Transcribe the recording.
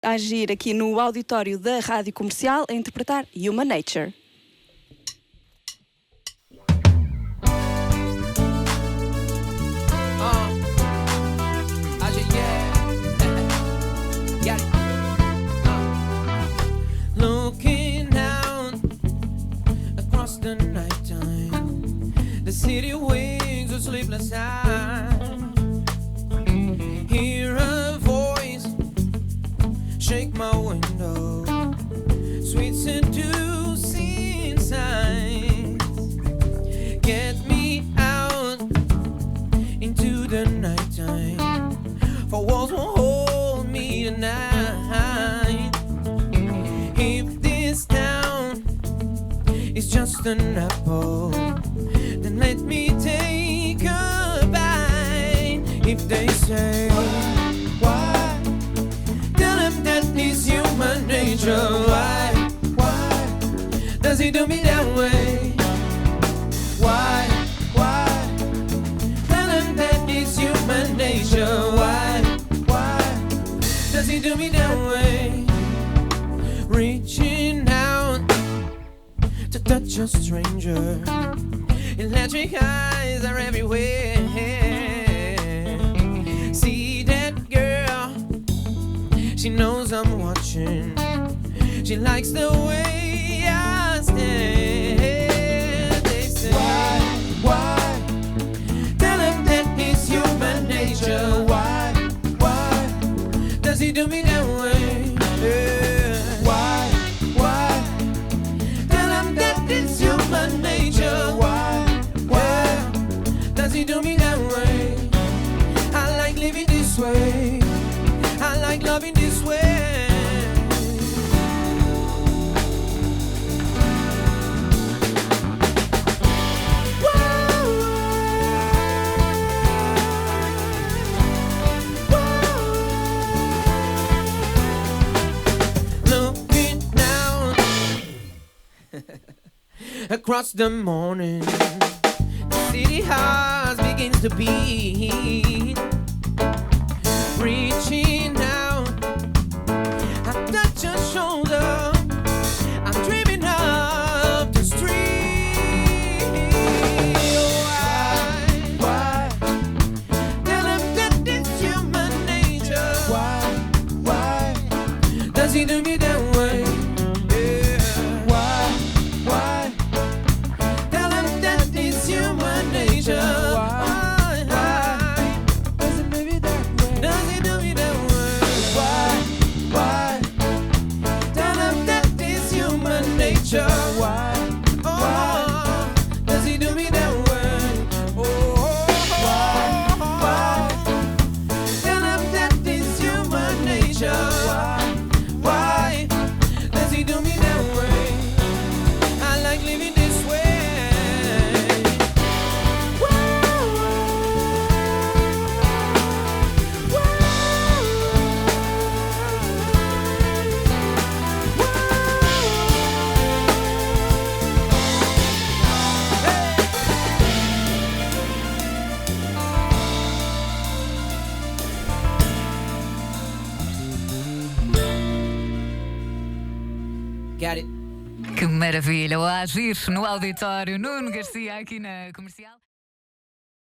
Agir aqui no auditório da Rádio Comercial a interpretar Human Nature. Agir, yeah. Got it. Looking out across the nighttime, the city wakes with sleepless eyes. Hear a voice shake my window, sweet seducing signs. Get me out into the nighttime, for walls won't hold me tonight. If this town is just an apple, then let me take a bite. If they say why, tell them that is human nature. Why does he do me that way? Why tell them that is human nature. Why does he do me that way? Reaching out to touch a stranger, electric eyes are everywhere. See that girl, she knows I'm watching. She likes the way I stand. They say why tell him that it's human nature. Why does he do me that way? Yeah. Why tell him that it's human nature. Why does he do me that way? I like living this way, I like loving this way. Looking down across the morning, the city heart begins to beat. Reaching out, I touch your shoulder, I'm dreaming of the street. Why tell him that it's human nature. Why does he do me that way? Yeah. Why tell him that it's human nature. Why does he do me that way? Why tell him that it's human nature. Why does he do me that way? I like living this way. Got it. Que maravilha! O Agir no auditório, Nuno Garcia aqui na Comercial.